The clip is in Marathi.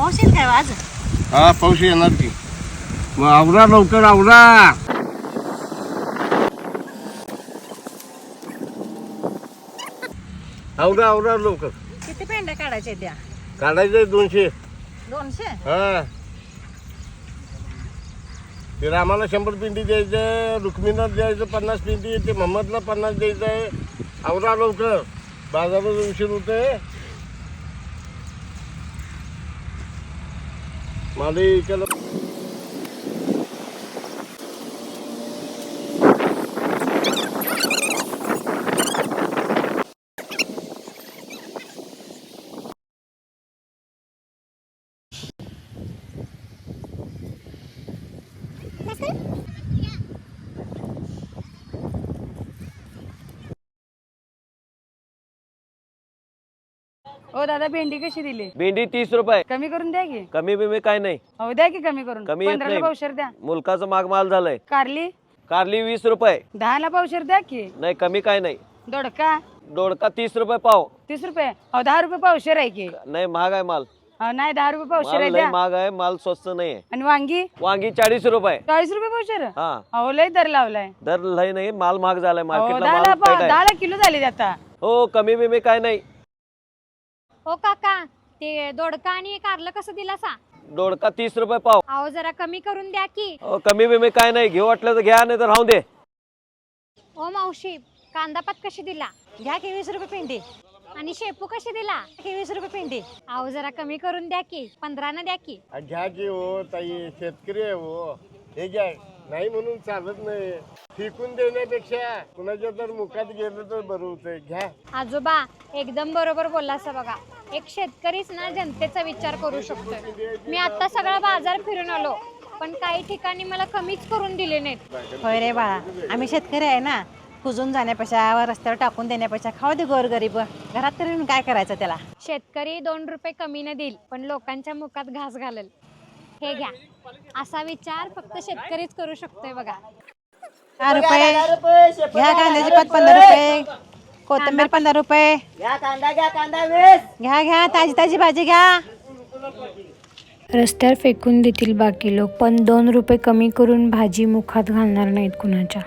पाऊस येईल काय आज? हा पाऊस येणार की. मग आवरा लवकर आवरा. आवरा आवरा लवकर. किती पेंड्या काढायच्या त्या? काढायचे 200. 200? हा ते रामाला 100 पिंडी द्यायचं, रुक्मिणीला द्यायचं 50 पिंडी, ते मोहम्मदला 50 द्यायचं आहे. आवरा लवकर, बाजारात उशीर होतोय. मला इकडं ओ दादा भेंडी कशी दिली? भेंडी 30 रुपये. कमी करून द्या की. कमी बिमी काय नाही. हो द्या की कमी करून. कमी येत 15ला नाही. पावशेर द्या. मुलकाचा माग माल झालाय. कारली कारली 20 रुपये. 10ला पावशेर द्या की. नाही कमी काय नाही. दोडका दोडका 30 रुपये पाव. 30 रुपये. हो 10 रुपये पावशेर आहे की. नाही महाग आहे माल. हो नाही 10 रुपये पावशेर आहे माल लय द्या. महाग आहे, माल स्वस्त नाही आहे. आणि वांगी वांगी 40 रुपये. 40 रुपये पावशेर. हा हो लय दर लावलाय. दर लय नाही, माल महाग झालाय हो मार्केटला. माल पेट आहे. 10ला किलो झाली आता. हो कमी बिमी काय नाही. हो काका, ते दोडका आणि कारलं कसं दिला सा? दोडका 30 रुपये पाव. अहो जरा कमी करून द्या की. हो कमी बिमी काय नाही. घेऊ वाटलं तर घ्या, नाही तर राहू दे. ओ मावशी, कांदापात कशी दिला? घ्या की 20 रुपये पेंडी. आणि शेपू कशी दिला? 20 रुपये पेंडी. अहो जरा कमी करून द्या की. 15 द्या की. घ्या की हो ताई, शेतकरी आहे हो. हे घ्या, नाही म्हणून चालत नाही. फेकून देण्यापेक्षा कुणाच्या तर मुखात गेलं तर बरं होतंय. घ्या. आजोबा एकदम बरोबर बोललासा बघा. एक शेतकरीच ना जनतेचा विचार करू शकतोय. मी आता सगळा बाजार फिरून आलो, पण काही ठिकाणी मला कमीच करून दिले नाहीत. होय रे बाळा, आम्ही शेतकरी आहे ना. कुजून जाण्यापेक्षा रस्त्यावर टाकून देण्यापेक्षा खाऊ दे गोरगरीब. घरात तरी काय करायचं त्याला. शेतकरी 2 रुपये कमी न देईल, पण लोकांच्या मुखात घास घालेल. हे घ्या, असा विचार फक्त शेतकरीच करू शकतोय बघा. 10 रुपये घ्या. कांद्याची पात 15 रुपये. कोथिंबीर 15 रुपये. घ्या कांदा 20. घ्या घ्या, ताजी ताजी भाजी घ्या. रस्त्यावर फेकून देतील बाकी लोक, पण 2 रुपये कमी करून भाजी मुखात घालणार नाहीत कुणाच्या.